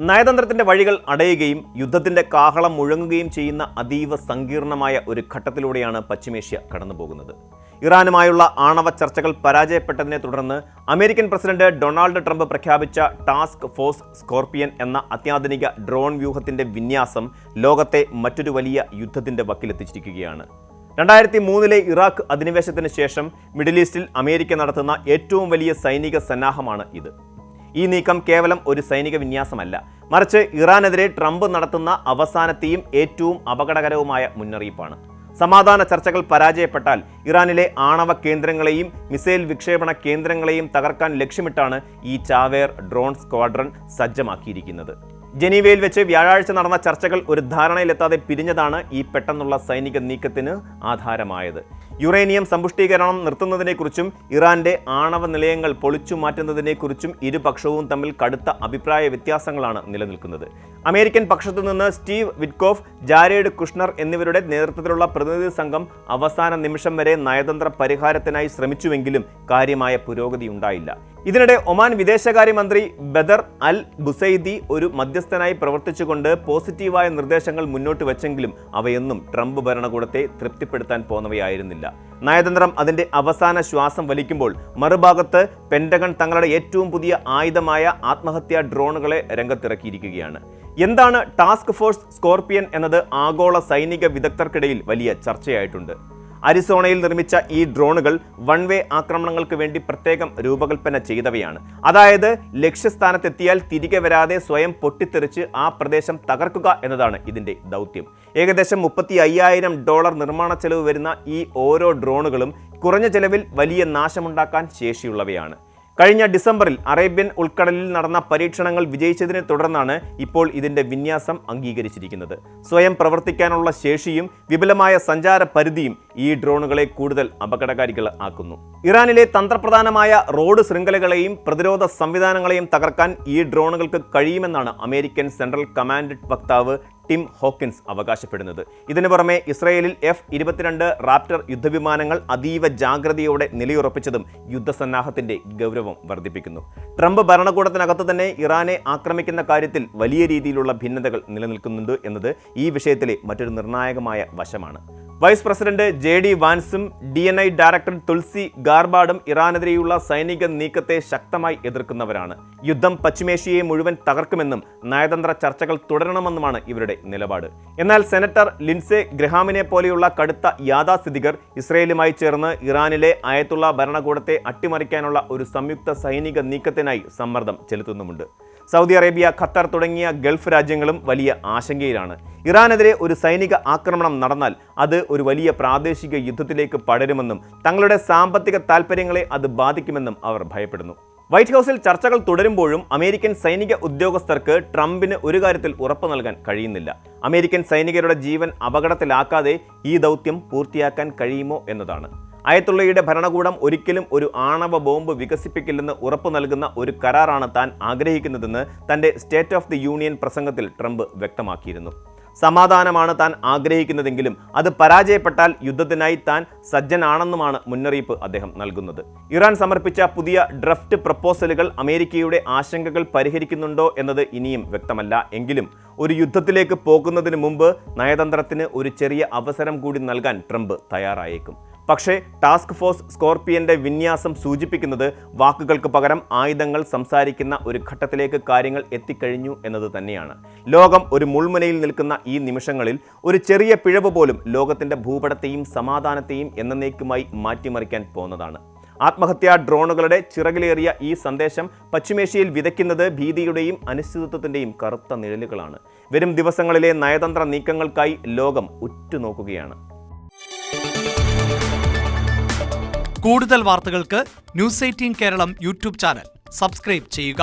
നയതന്ത്രത്തിന്റെ വഴികൾ അടയുകയും യുദ്ധത്തിന്റെ കാഹളം മുഴങ്ങുകയും ചെയ്യുന്ന അതീവ സങ്കീർണമായ ഒരു ഘട്ടത്തിലൂടെയാണ് പശ്ചിമേഷ്യ കടന്നുപോകുന്നത്. ഇറാനുമായുള്ള ആണവ ചർച്ചകൾ പരാജയപ്പെട്ടതിനെ തുടർന്ന് അമേരിക്കൻ പ്രസിഡന്റ് ഡൊണാൾഡ് ട്രംപ് പ്രഖ്യാപിച്ച ടാസ്ക് ഫോഴ്സ് സ്കോർപിയൻ എന്ന അത്യാധുനിക ഡ്രോൺ വ്യൂഹത്തിന്റെ വിന്യാസം ലോകത്തെ മറ്റൊരു വലിയ യുദ്ധത്തിന്റെ വക്കിലെത്തിച്ചിരിക്കുകയാണ്. 2003 ഇറാഖ് അധിനിവേശത്തിന് ശേഷം മിഡിൽ ഈസ്റ്റിൽ അമേരിക്ക നടത്തുന്ന ഏറ്റവും വലിയ സൈനിക സന്നാഹമാണ് ഇത്. ഈ നീക്കം കേവലം ഒരു സൈനിക വിന്യാസമല്ല, മറിച്ച് ഇറാനെതിരെ ട്രംപ് നടത്തുന്ന അവസാനത്തെയും ഏറ്റവും അപകടകരവുമായ മുന്നറിയിപ്പാണ്. സമാധാന ചർച്ചകൾ പരാജയപ്പെട്ടാൽ ഇറാനിലെ ആണവ കേന്ദ്രങ്ങളെയും മിസൈൽ വിക്ഷേപണ കേന്ദ്രങ്ങളെയും തകർക്കാൻ ലക്ഷ്യമിട്ടാണ് ഈ ചാവേർ ഡ്രോൺ സ്ക്വാഡ്രൺ സജ്ജമാക്കിയിരിക്കുന്നത്. ജനീവയിൽ വെച്ച് വ്യാഴാഴ്ച നടന്ന ചർച്ചകൾ ഒരു ധാരണയിലെത്താതെ പിരിഞ്ഞതാണ് ഈ പെട്ടെന്നുള്ള സൈനിക നീക്കത്തിന് ആധാരമായത്. യുറേനിയം സമ്പുഷ്ടീകരണം നിർത്തുന്നതിനെക്കുറിച്ചും ഇറാന്റെ ആണവ നിലയങ്ങൾ പൊളിച്ചു മാറ്റുന്നതിനെക്കുറിച്ചും ഇരുപക്ഷവും തമ്മിൽ കടുത്ത അഭിപ്രായ വ്യത്യാസങ്ങളാണ് നിലനിൽക്കുന്നത്. അമേരിക്കൻ പക്ഷത്തു നിന്ന് സ്റ്റീവ് വിറ്റ്കോഫ്, ജാരേഡ് കുഷ്ണർ എന്നിവരുടെ നേതൃത്വത്തിലുള്ള പ്രതിനിധി സംഘം അവസാന നിമിഷം വരെ നയതന്ത്ര പരിഹാരത്തിനായി ശ്രമിച്ചുവെങ്കിലും കാര്യമായ പുരോഗതി ഉണ്ടായില്ല. ഇതിനിടെ ഒമാൻ വിദേശകാര്യമന്ത്രി ബദർ അൽ ബുസൈദി ഒരു മധ്യസ്ഥനായി പ്രവർത്തിച്ചുകൊണ്ട് പോസിറ്റീവായ നിർദ്ദേശങ്ങൾ മുന്നോട്ട് വെച്ചെങ്കിലും അവയൊന്നും ട്രംപ് ഭരണകൂടത്തെ തൃപ്തിപ്പെടുത്താൻ പോന്നവയായിരുന്നില്ല. നയതന്ത്രം അതിന്റെ അവസാന ശ്വാസം വലിക്കുമ്പോൾ മറുഭാഗത്ത് പെന്റഗൺ തങ്ങളുടെ ഏറ്റവും പുതിയ ആയുധമായ ആത്മഹത്യാ ഡ്രോണുകളെ രംഗത്തിറക്കിയിരിക്കുകയാണ്. എന്താണ് ടാസ്ക് ഫോഴ്സ് സ്കോർപിയൻ എന്നത് ആഗോള സൈനിക വിദഗ്ധർക്കിടയിൽ വലിയ ചർച്ചയായിട്ടുണ്ട്. അരിസോണയിൽ നിർമ്മിച്ച ഈ ഡ്രോണുകൾ വൺ വേ ആക്രമണങ്ങൾക്ക് വേണ്ടി പ്രത്യേകം രൂപകൽപ്പന ചെയ്തവയാണ്. അതായത് ലക്ഷ്യസ്ഥാനത്തെത്തിയാൽ തിരികെ വരാതെ സ്വയം പൊട്ടിത്തെറിച്ച് ആ പ്രദേശം തകർക്കുക എന്നതാണ് ഇതിന്റെ ദൗത്യം. ഏകദേശം $35,000 നിർമ്മാണ ചെലവ് വരുന്ന ഈ ഓരോ ഡ്രോണുകളും കുറഞ്ഞ ചെലവിൽ വലിയ നാശമുണ്ടാക്കാൻ ശേഷിയുള്ളവയാണ്. കഴിഞ്ഞ ഡിസംബറിൽ അറേബ്യൻ ഉൾക്കടലിൽ നടന്ന പരീക്ഷണങ്ങൾ വിജയിച്ചതിനെ തുടർന്നാണ് ഇപ്പോൾ ഇതിന്റെ വിന്യാസം അംഗീകരിച്ചിരിക്കുന്നത്. സ്വയം പ്രവർത്തിക്കാനുള്ള ശേഷിയും വിപുലമായ സഞ്ചാര പരിധിയും ഈ ഡ്രോണുകളെ കൂടുതൽ അപകടകാരികൾ ആക്കുന്നു. ഇറാനിലെ തന്ത്രപ്രധാനമായ റോഡ് ശൃംഖലകളെയും പ്രതിരോധ സംവിധാനങ്ങളെയും തകർക്കാൻ ഈ ഡ്രോണുകൾക്ക് കഴിയുമെന്നാണ് അമേരിക്കൻ സെൻട്രൽ കമാൻഡ് വക്താവ് ടിം ഹോക്കിൻസ് അവകാശപ്പെടുന്നത്. ഇതിനു പുറമെ ഇസ്രയേലിൽ F-22 റാപ്റ്റർ യുദ്ധവിമാനങ്ങൾ അതീവ ജാഗ്രതയോടെ നിലയുറപ്പിച്ചതും യുദ്ധസന്നാഹത്തിന്റെ ഗൗരവം വർദ്ധിപ്പിക്കുന്നു. ട്രംപ് ഭരണകൂടത്തിനകത്ത് തന്നെ ഇറാനെ ആക്രമിക്കുന്ന കാര്യത്തിൽ വലിയ രീതിയിലുള്ള ഭിന്നതകൾ നിലനിൽക്കുന്നുണ്ട് എന്നത് ഈ വിഷയത്തിലെ മറ്റൊരു നിർണായകമായ വശമാണ്. വൈസ് പ്രസിഡന്റ് JD വാൻസും DNI ഡയറക്ടർ തുൾസി ഗാർബാർഡും ഇറാനെതിരെയുള്ള സൈനിക നീക്കത്തെ ശക്തമായി എതിർക്കുന്നവരാണ്. യുദ്ധം പശ്ചിമേഷ്യയെ മുഴുവൻ തകർക്കുമെന്നും നയതന്ത്ര ചർച്ചകൾ തുടരണമെന്നുമാണ് ഇവരുടെ നിലപാട്. എന്നാൽ സെനറ്റർ ലിൻസെ ഗ്രഹാമിനെ പോലെയുള്ള കടുത്ത യാഥാസ്ഥിതികർ ഇസ്രയേലുമായി ചേർന്ന് ഇറാനിലെ അയത്തുള്ള ഭരണകൂടത്തെ അട്ടിമറിക്കാനുള്ള ഒരു സംയുക്ത സൈനിക നീക്കത്തിനായി സമ്മർദ്ദം ചെലുത്തുന്നുമുണ്ട്. സൗദി അറേബ്യ, ഖത്തർ തുടങ്ങിയ ഗൾഫ് രാജ്യങ്ങളും വലിയ ആശങ്കയിലാണ്. ഇറാനെതിരെ ഒരു സൈനിക ആക്രമണം നടന്നാൽ അത് ഒരു വലിയ പ്രാദേശിക യുദ്ധത്തിലേക്ക് പടരുമെന്നും തങ്ങളുടെ സാമ്പത്തിക താൽപ്പര്യങ്ങളെ അത് ബാധിക്കുമെന്നും അവർ ഭയപ്പെടുന്നു. വൈറ്റ് ഹൗസിൽ ചർച്ചകൾ തുടരുമ്പോഴും അമേരിക്കൻ സൈനിക ഉദ്യോഗസ്ഥർക്ക് ട്രംപിന് ഒരു കാര്യത്തിൽ ഉറപ്പു നൽകാൻ കഴിയുന്നില്ല. അമേരിക്കൻ സൈനികരുടെ ജീവൻ അപകടത്തിലാക്കാതെ ഈ ദൗത്യം പൂർത്തിയാക്കാൻ കഴിയുമോ എന്നതാണ്. അയത്തുള്ളയുടെ ഭരണകൂടം ഒരിക്കലും ഒരു ആണവ ബോംബ് വികസിപ്പിക്കില്ലെന്ന് ഉറപ്പു നൽകുന്ന ഒരു കരാറാണ് താൻ ആഗ്രഹിക്കുന്നതെന്ന് തന്റെ സ്റ്റേറ്റ് ഓഫ് ദി യൂണിയൻ പ്രസംഗത്തിൽ ട്രംപ് വ്യക്തമാക്കിയിരുന്നു. സമാധാനമാണ് താൻ ആഗ്രഹിക്കുന്നതെങ്കിലും അത് പരാജയപ്പെട്ടാൽ യുദ്ധത്തിനായി താൻ സജ്ജനാണെന്നുമാണ് മുന്നറിയിപ്പ് അദ്ദേഹം നൽകുന്നത്. ഇറാൻ സമർപ്പിച്ച പുതിയ ഡ്രാഫ്റ്റ് പ്രപ്പോസലുകൾ അമേരിക്കയുടെ ആശങ്കകൾ പരിഹരിക്കുന്നുണ്ടോ എന്നത് ഇനിയും വ്യക്തമല്ല. എങ്കിലും ഒരു യുദ്ധത്തിലേക്ക് പോകുന്നതിന് മുമ്പ് നയതന്ത്രത്തിന് ഒരു ചെറിയ അവസരം കൂടി നൽകാൻ ട്രംപ് തയ്യാറായേക്കും. പക്ഷേ ടാസ്ക് ഫോഴ്സ് സ്കോർപിയന്റെ വിന്യാസം സൂചിപ്പിക്കുന്നത് വാക്കുകൾക്ക് പകരം ആയുധങ്ങൾ സംസാരിക്കുന്ന ഒരു ഘട്ടത്തിലേക്ക് കാര്യങ്ങൾ എത്തിക്കഴിഞ്ഞു എന്നത് തന്നെയാണ്. ലോകം ഒരു മുൾമുനയിൽ നിൽക്കുന്ന ഈ നിമിഷങ്ങളിൽ ഒരു ചെറിയ പിഴവ് പോലും ലോകത്തിന്റെ ഭൂപടത്തെയും സമാധാനത്തെയും എന്നേക്കുമായി മാറ്റിമറിക്കാൻ പോകുന്നതാണ്. ആത്മഹത്യാ ഡ്രോണുകളുടെ ചിറകിലേറിയ ഈ സന്ദേശം പശ്ചിമേഷ്യയിൽ വിതയ്ക്കുന്നത് ഭീതിയുടെയും അനിശ്ചിതത്വത്തിന്റെയും കറുത്ത നിഴലുകളാണ്. വരും ദിവസങ്ങളിലെ നയതന്ത്ര നീക്കങ്ങൾക്കായി ലോകം ഉറ്റുനോക്കുകയാണ്. കൂടുതൽ വാർത്തകൾക്ക് News 18 Keralam YouTube channel subscribe ചെയ്യുക.